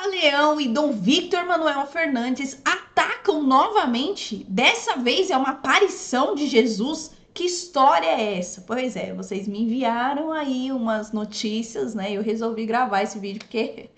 Papa Leão e Dom Victor Manuel Fernandes atacam novamente. Dessa vez é uma aparição de Jesus. Que história é essa? Pois é, vocês me enviaram aí umas notícias, né? Eu resolvi gravar esse vídeo porque...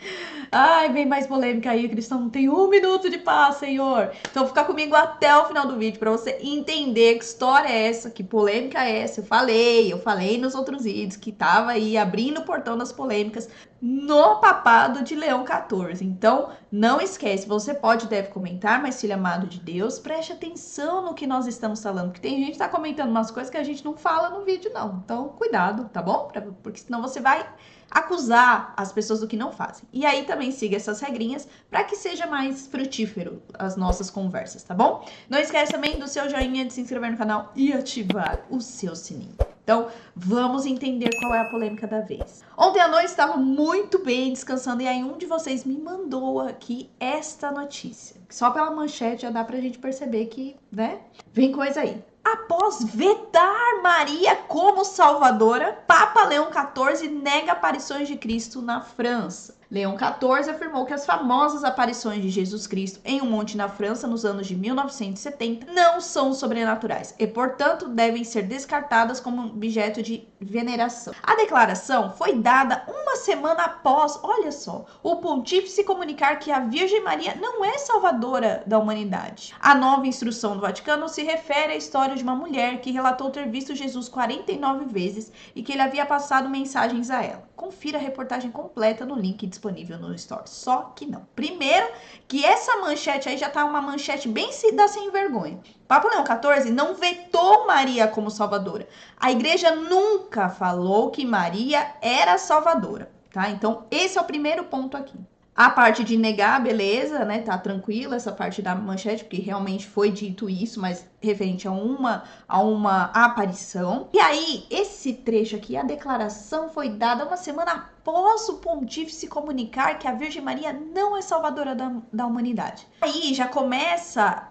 Ai, vem mais polêmica aí, cristão não tem 1 minuto de paz, Senhor. Então fica comigo até o final do vídeo para você entender que história é essa, que polêmica é essa. Eu falei nos outros vídeos que tava aí abrindo o portão das polêmicas no papado de Leão XIV. Então, não esquece, você pode e deve comentar, mas filho amado de Deus, preste atenção no que nós estamos falando, porque tem gente que tá comentando umas coisas que a gente não fala no vídeo, não. Então, cuidado, tá bom? Porque senão você vai acusar as pessoas do que não fazem. E aí também siga essas regrinhas para que seja mais frutífero as nossas conversas, tá bom? Não esquece também do seu joinha, de se inscrever no canal e ativar o seu sininho. Então, vamos entender qual é a polêmica da vez. Ontem à noite estava muito bem descansando e aí um de vocês me mandou aqui esta notícia. Só pela manchete já dá pra gente perceber que, né, vem coisa aí. Após vetar Maria como salvadora, Papa Leão XIV nega aparições de Cristo na França. Leão XIV afirmou que as famosas aparições de Jesus Cristo em um monte na França nos anos de 1970 não são sobrenaturais e, portanto, devem ser descartadas como objeto de veneração. A declaração foi dada uma semana após, olha só, o pontífice comunicar que a Virgem Maria não é salvadora da humanidade. A nova instrução do Vaticano se refere à história de uma mulher que relatou ter visto Jesus 49 vezes e que ele havia passado mensagens a ela. Confira a reportagem completa no link disponível no Stories. Só que não. Primeiro, que essa manchete aí já tá uma manchete bem da sem vergonha. Papa Leão XIV não vetou Maria como salvadora. A igreja nunca falou que Maria era salvadora, tá? Então, esse é o primeiro ponto aqui. A parte de negar, beleza, né? Tá tranquila essa parte da manchete, porque realmente foi dito isso, mas referente a uma aparição. E aí, esse trecho aqui, a declaração foi dada uma semana após o pontífice comunicar que a Virgem Maria não é salvadora da humanidade. Aí já começa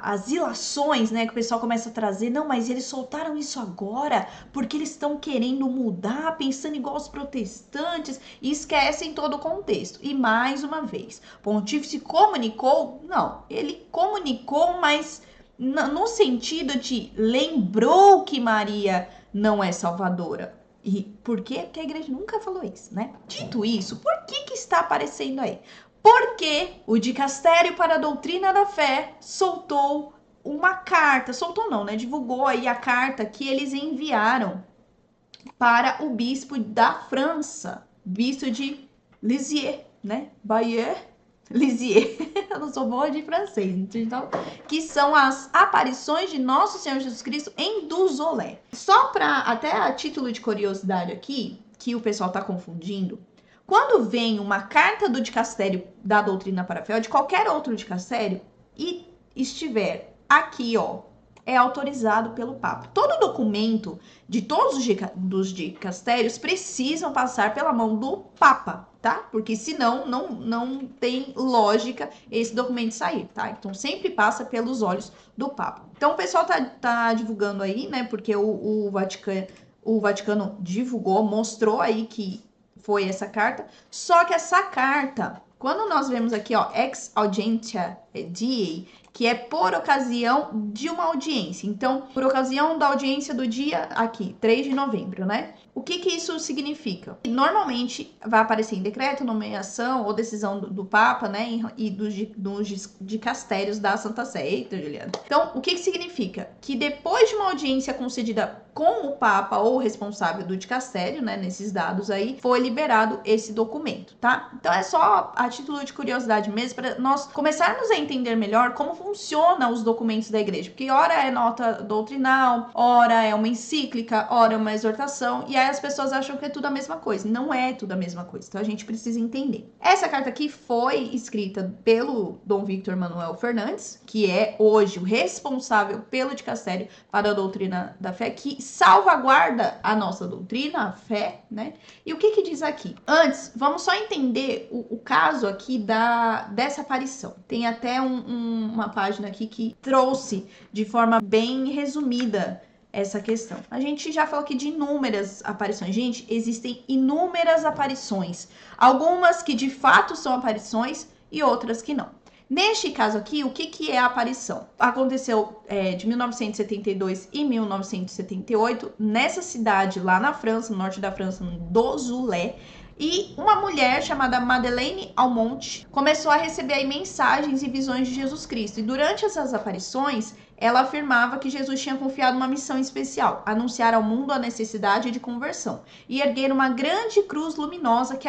as ilações, né? Que o pessoal começa a trazer. Não, mas eles soltaram isso agora porque eles estão querendo mudar, pensando igual os protestantes e esquecem todo o contexto. E mais uma vez, o pontífice comunicou? Não, ele comunicou, mas no sentido de lembrou que Maria não é salvadora. E por quê? Porque a igreja nunca falou isso, né? Dito isso, por que está aparecendo aí? Porque o Dicastério para a Doutrina da Fé soltou uma carta, soltou não, né? Divulgou aí a carta que eles enviaram para o bispo da França, bispo de Lisieux, né? Lisieux, eu não sou boa de francês, então, que são as aparições de Nosso Senhor Jesus Cristo em Duzolé. Só para, até a título de curiosidade aqui, que o pessoal tá confundindo, quando vem uma carta do dicastério da doutrina para a fé, ou de qualquer outro dicastério, e estiver aqui, ó, é autorizado pelo Papa. Todo documento de todos os dicastérios precisam passar pela mão do Papa, tá? Porque senão não tem lógica esse documento sair, tá? Então sempre passa pelos olhos do Papa. Então o pessoal tá divulgando aí, né? Porque o Vaticano divulgou, mostrou aí que foi essa carta. Só que essa carta, quando nós vemos aqui, ó, ex audientia Dei, que é por ocasião de uma audiência. Então, por ocasião da audiência do dia aqui, 3 de novembro, né? O que isso significa? Normalmente vai aparecer em decreto, nomeação ou decisão do Papa, né? E dos dicastérios da Santa Sé. Eita, Juliana. Então, o que significa? Que depois de uma audiência concedida com o Papa ou o responsável do dicastério, né? Nesses dados aí, foi liberado esse documento, tá? Então, é só a título de curiosidade mesmo, para nós começarmos a entender melhor como funcionam os documentos da igreja. Porque ora é nota doutrinal, ora é uma encíclica, ora é uma exortação, e aí as pessoas acham que é tudo a mesma coisa. Não é tudo a mesma coisa, então a gente precisa entender. Essa carta aqui foi escrita pelo Dom Victor Manuel Fernandes, que é hoje o responsável pelo dicastério para a doutrina da fé, que salvaguarda a nossa doutrina, a fé, né? E o que diz aqui? Antes, vamos só entender o caso aqui dessa aparição. Tem até uma página aqui que trouxe de forma bem resumida essa questão. A gente já falou aqui de inúmeras aparições. Gente, existem inúmeras aparições. Algumas que de fato são aparições e outras que não. Neste caso aqui, o que é a aparição? Aconteceu de 1972 e 1978, nessa cidade lá na França, no norte da França, no Dozulé, e uma mulher chamada Madeleine Almont começou a receber aí mensagens e visões de Jesus Cristo. E durante essas aparições, ela afirmava que Jesus tinha confiado uma missão especial, anunciar ao mundo a necessidade de conversão e erguer uma grande cruz luminosa que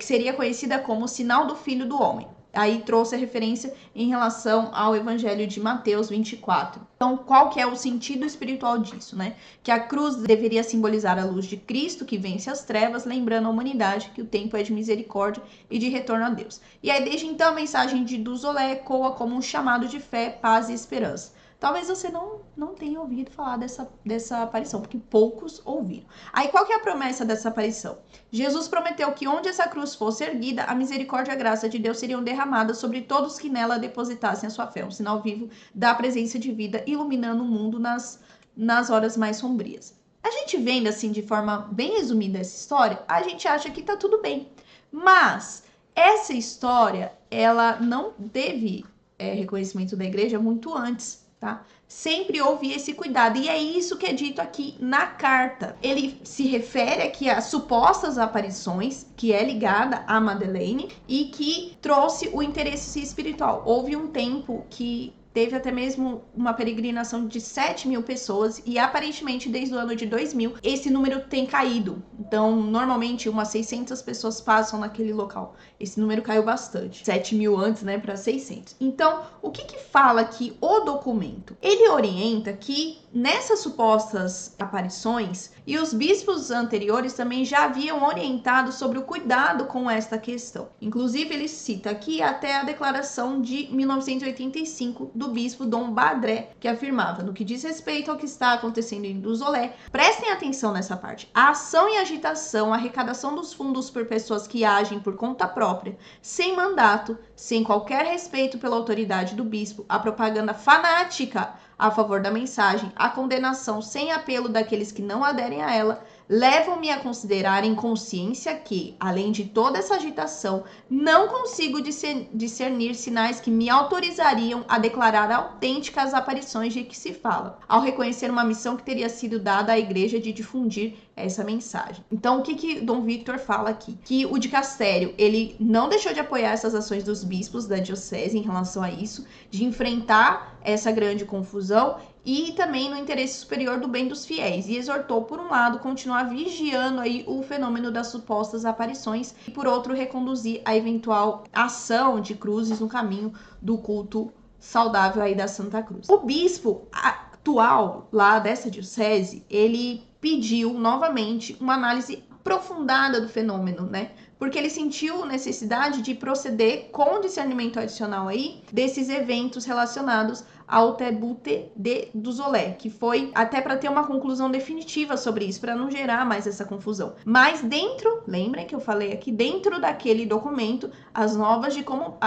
seria conhecida como o sinal do Filho do Homem. Aí trouxe a referência em relação ao Evangelho de Mateus 24. Então, qual que é o sentido espiritual disso, né? Que a cruz deveria simbolizar a luz de Cristo que vence as trevas, lembrando a humanidade que o tempo é de misericórdia e de retorno a Deus. E aí, desde então, a mensagem de Douzolé ecoa como um chamado de fé, paz e esperança. Talvez você não tenha ouvido falar dessa aparição, porque poucos ouviram. Aí, qual que é a promessa dessa aparição? Jesus prometeu que onde essa cruz fosse erguida, a misericórdia e a graça de Deus seriam derramadas sobre todos que nela depositassem a sua fé. Um sinal vivo da presença de vida, iluminando o mundo nas horas mais sombrias. A gente vendo assim, de forma bem resumida essa história, a gente acha que tá tudo bem. Mas essa história, ela não teve reconhecimento da igreja muito antes. Tá? Sempre houve esse cuidado, e é isso que é dito aqui na carta. Ele se refere aqui a supostas aparições, que é ligada a Madeleine, e que trouxe o interesse espiritual. Houve um tempo que teve até mesmo uma peregrinação de 7.000 pessoas e aparentemente desde o ano de 2000 esse número tem caído. Então, normalmente umas 600 pessoas passam naquele local. Esse número caiu bastante. 7.000 antes, né, para 600. Então, o que fala aqui o documento? Ele orienta que nessas supostas aparições, e os bispos anteriores também já haviam orientado sobre o cuidado com esta questão. Inclusive, ele cita aqui até a declaração de 1985 do bispo Dom Badré, que afirmava: no que diz respeito ao que está acontecendo em Douzolé, prestem atenção nessa parte. A ação e agitação, a arrecadação dos fundos por pessoas que agem por conta própria, sem mandato, sem qualquer respeito pela autoridade do bispo, a propaganda fanática a favor da mensagem, a condenação sem apelo daqueles que não aderem a ela, levam-me a considerar em consciência que, além de toda essa agitação, não consigo discernir sinais que me autorizariam a declarar autênticas aparições de que se fala, ao reconhecer uma missão que teria sido dada à igreja de difundir essa mensagem. Então, o que Dom Victor fala aqui? Que o dicastério, ele não deixou de apoiar essas ações dos bispos da diocese em relação a isso, de enfrentar essa grande confusão e também no interesse superior do bem dos fiéis, e exortou, por um lado, continuar vigiando aí o fenômeno das supostas aparições e, por outro, reconduzir a eventual ação de cruzes no caminho do culto saudável aí da Santa Cruz. O bispo atual lá dessa diocese, ele pediu novamente uma análise aprofundada do fenômeno, né? Porque ele sentiu necessidade de proceder com discernimento adicional aí desses eventos relacionados ao Tebute de Douzolé, que foi até para ter uma conclusão definitiva sobre isso, para não gerar mais essa confusão. Mas dentro, lembrem que eu falei aqui, dentro daquele documento, as normas de como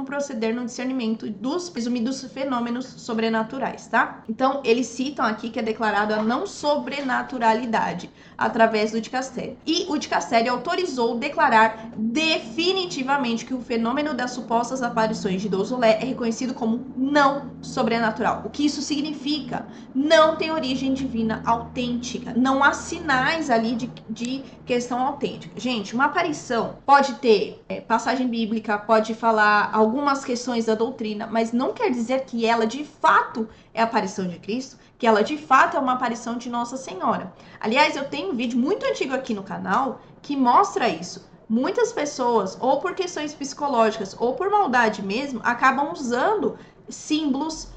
proceder no discernimento dos presumidos fenômenos sobrenaturais, tá? Então, eles citam aqui que é declarado a não sobrenaturalidade através do dicastério. E o dicastério autorizou declarar definitivamente que o fenômeno das supostas aparições de Douzolé é reconhecido como não sobrenatural. O que isso significa? Não tem origem divina autêntica. Não há sinais ali de questão autêntica. Gente, uma aparição pode ter passagem bíblica, pode falar algumas questões da doutrina, mas não quer dizer que ela de fato é a aparição de Cristo, que ela de fato é uma aparição de Nossa Senhora. Aliás, eu tenho um vídeo muito antigo aqui no canal que mostra isso. Muitas pessoas, ou por questões psicológicas, ou por maldade mesmo, acabam usando símbolos,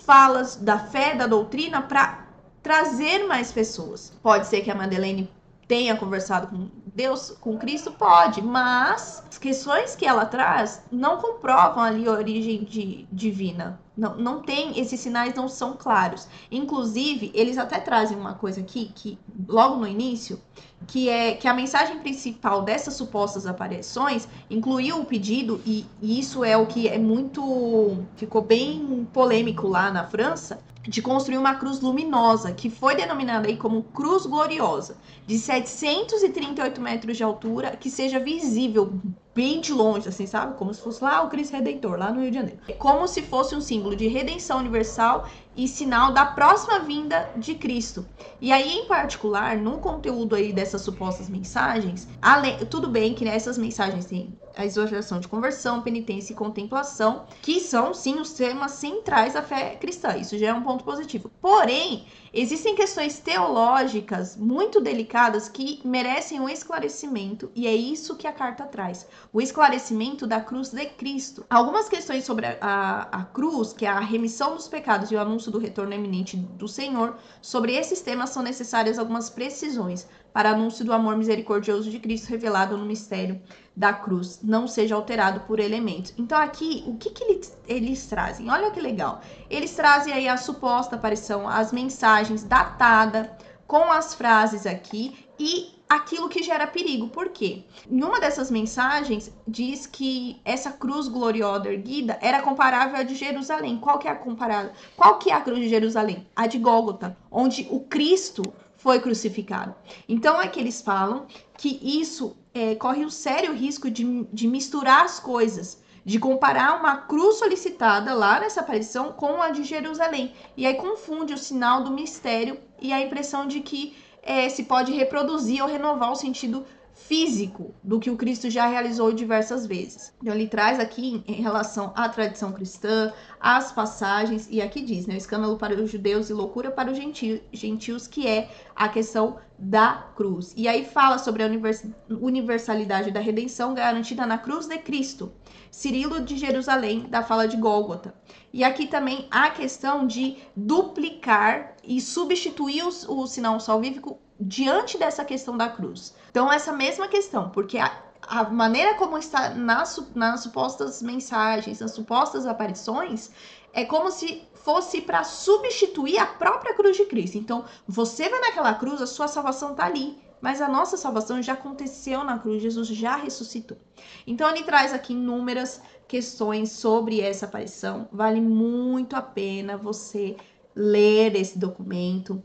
falas da fé, da doutrina, para trazer mais pessoas. Pode ser que a Madeleine tenha conversado com Deus, com Cristo, pode, mas as questões que ela traz não comprovam ali a origem divina Não tem, esses sinais não são claros. Inclusive, eles até trazem uma coisa aqui, que logo no início, que é que a mensagem principal dessas supostas aparições incluiu o pedido, e isso é o que é muito, ficou bem polêmico lá na França, de construir uma cruz luminosa, que foi denominada aí como Cruz Gloriosa, de 738 metros de altura, que seja visível bem de longe, assim, sabe? Como se fosse lá o Cristo Redentor, lá no Rio de Janeiro. Como se fosse um símbolo de redenção universal e sinal da próxima vinda de Cristo. E aí, em particular, no conteúdo aí dessas supostas mensagens, tudo bem que nessas mensagens tem a exortação de conversão, penitência e contemplação, que são, sim, os temas centrais da fé cristã. Isso já é um ponto positivo. Porém, existem questões teológicas muito delicadas que merecem um esclarecimento, e é isso que a carta traz. O esclarecimento da cruz de Cristo. Algumas questões sobre a cruz, que é a remissão dos pecados e o anúncio do retorno iminente do Senhor, sobre esses temas são necessárias algumas precisões para anúncio do amor misericordioso de Cristo revelado no mistério da cruz, não seja alterado por elementos. Então aqui, o que eles trazem? Olha que legal. Eles trazem aí a suposta aparição, as mensagens datadas, com as frases aqui, e aquilo que gera perigo. Por quê? Em uma dessas mensagens diz que essa cruz gloriosa erguida era comparável à de Jerusalém. Qual que é a comparada? Qual que é a cruz de Jerusalém? A de Gólgota, onde o Cristo foi crucificado. Então é que eles falam que isso corre um sério risco de misturar as coisas, de comparar uma cruz solicitada lá nessa aparição com a de Jerusalém. E aí confunde o sinal do mistério e a impressão de que se pode reproduzir ou renovar o sentido físico do que o Cristo já realizou diversas vezes. Então ele traz aqui em relação à tradição cristã, as passagens, e aqui diz, né, o escândalo para os judeus e loucura para os gentios, que é a questão da cruz. E aí fala sobre a universalidade da redenção garantida na cruz de Cristo. Cirilo de Jerusalém, da fala de Gólgota. E aqui também a questão de duplicar e substituir o sinal salvífico diante dessa questão da cruz. Então, essa mesma questão, porque a maneira como está nas supostas mensagens, nas supostas aparições, é como se fosse para substituir a própria cruz de Cristo. Então, você vai naquela cruz, a sua salvação está ali, mas a nossa salvação já aconteceu na cruz, Jesus já ressuscitou. Então, ele traz aqui inúmeras questões sobre essa aparição. Vale muito a pena você ler esse documento,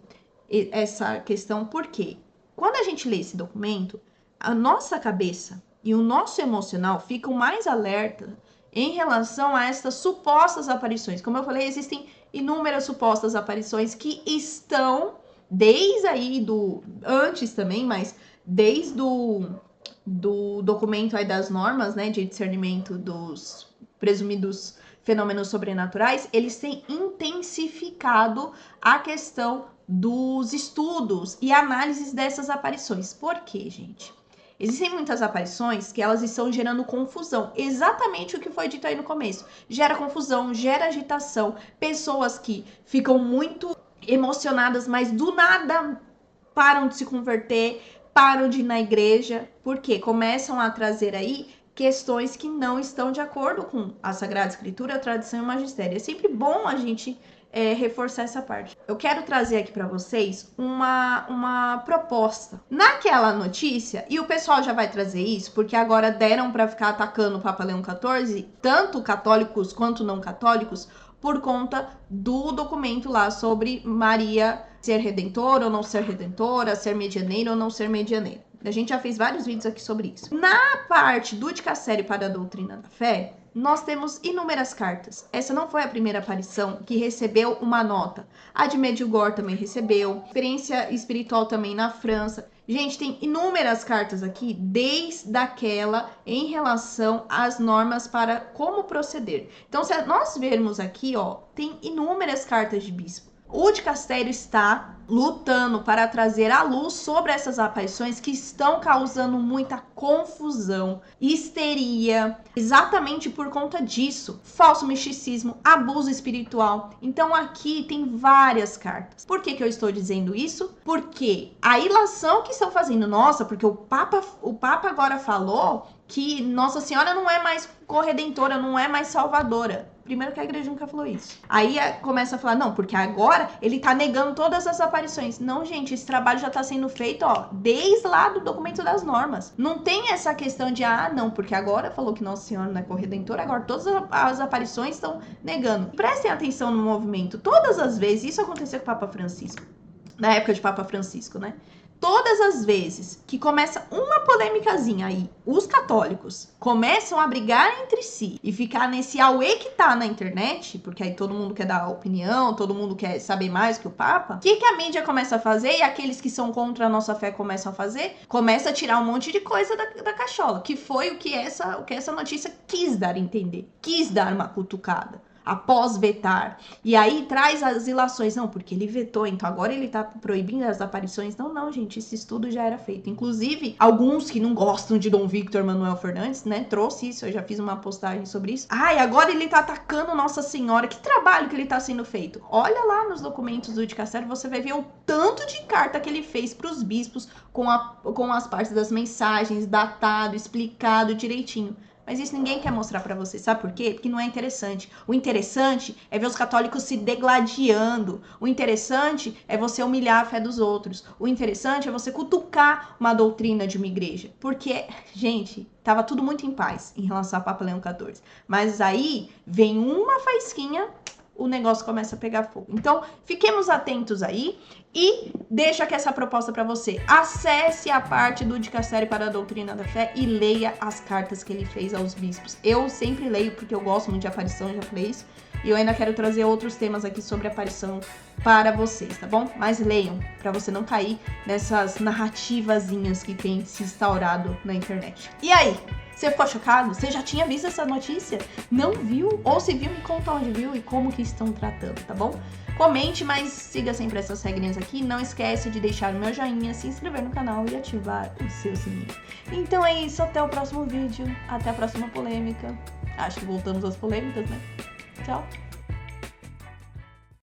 essa questão, porque quando a gente lê esse documento, a nossa cabeça e o nosso emocional ficam mais alerta em relação a estas supostas aparições. Como eu falei, existem inúmeras supostas aparições que estão desde aí antes também, mas desde do documento aí das normas, né, de discernimento dos presumidos fenômenos sobrenaturais, eles têm intensificado a questão dos estudos e análises dessas aparições. Por quê, gente? Existem muitas aparições que elas estão gerando confusão. Exatamente o que foi dito aí no começo. Gera confusão, gera agitação. Pessoas que ficam muito emocionadas, mas do nada param de se converter, param de ir na igreja. Porque começam a trazer aí questões que não estão de acordo com a Sagrada Escritura, a tradição e o magistério. É sempre bom a gente reforçar essa parte. Eu quero trazer aqui para vocês uma proposta. Naquela notícia, e o pessoal já vai trazer isso, porque agora deram para ficar atacando o Papa Leão XIV, tanto católicos quanto não católicos, por conta do documento lá sobre Maria ser redentora ou não ser redentora, ser medianeira ou não ser medianeira. A gente já fez vários vídeos aqui sobre isso. Na parte do Dicastério para a Doutrina da Fé, nós temos inúmeras cartas. Essa não foi a primeira aparição que recebeu uma nota. A de Medjugorje também recebeu. Experiência espiritual também na França. Gente, tem inúmeras cartas aqui, desde aquela em relação às normas para como proceder. Então, se nós vermos aqui, ó, tem inúmeras cartas de bispo. O dicastério está lutando para trazer à luz sobre essas aparições que estão causando muita confusão, histeria, exatamente por conta disso. Falso misticismo, abuso espiritual. Então aqui tem várias cartas. Por que eu estou dizendo isso? Porque a ilação que estão fazendo, nossa, porque o Papa agora falou que Nossa Senhora não é mais corredentora, não é mais salvadora. Primeiro que a igreja nunca falou isso. Aí começa a falar, não, porque agora ele tá negando todas as aparições. Não, gente, esse trabalho já tá sendo feito, ó, desde lá do documento das normas. Não tem essa questão de, não, porque agora falou que Nossa Senhora não é corredentora, agora todas as aparições estão negando. Prestem atenção no movimento. Todas as vezes, isso aconteceu com o Papa Francisco, na época de Papa Francisco, né? Todas as vezes que começa uma polêmicazinha aí, os católicos começam a brigar entre si e ficar nesse auê que tá na internet, porque aí todo mundo quer dar opinião, todo mundo quer saber mais que o Papa, o que a mídia começa a fazer e aqueles que são contra a nossa fé começam a fazer? Começa a tirar um monte de coisa da cachola, que foi o que essa notícia quis dar a entender, quis dar uma cutucada. Após vetar. E aí traz as ilações. Não, porque ele vetou, então agora ele tá proibindo as aparições. Não, gente, esse estudo já era feito. Inclusive, alguns que não gostam de Dom Victor Manuel Fernandes, né, trouxe isso, eu já fiz uma postagem sobre isso. Agora ele tá atacando Nossa Senhora. Que trabalho que ele tá sendo feito? Olha lá nos documentos do Dicastério, você vai ver o tanto de carta que ele fez pros bispos com as partes das mensagens, datado, explicado direitinho. Mas isso ninguém quer mostrar pra você, sabe por quê? Porque não é interessante. O interessante é ver os católicos se degladiando. O interessante é você humilhar a fé dos outros. O interessante é você cutucar uma doutrina de uma igreja. Porque, gente, tava tudo muito em paz em relação a Papa Leão XIV. Mas aí vem uma faísquinha, o negócio começa a pegar fogo. Então, fiquemos atentos aí e deixo aqui essa proposta para você. Acesse a parte do Dicastério para a Doutrina da Fé e leia as cartas que ele fez aos bispos. Eu sempre leio porque eu gosto muito de aparição, já falei isso. E eu ainda quero trazer outros temas aqui sobre aparição para vocês, tá bom? Mas leiam, para você não cair nessas narrativazinhas que tem se instaurado na internet. E aí? Você ficou chocado? Você já tinha visto essa notícia? Não viu? Ou se viu, me conta onde viu e como que estão tratando, tá bom? Comente, mas siga sempre essas regrinhas aqui. Não esquece de deixar o meu joinha, se inscrever no canal e ativar o seu sininho. Então é isso, até o próximo vídeo. Até a próxima polêmica. Acho que voltamos às polêmicas, né? Tchau!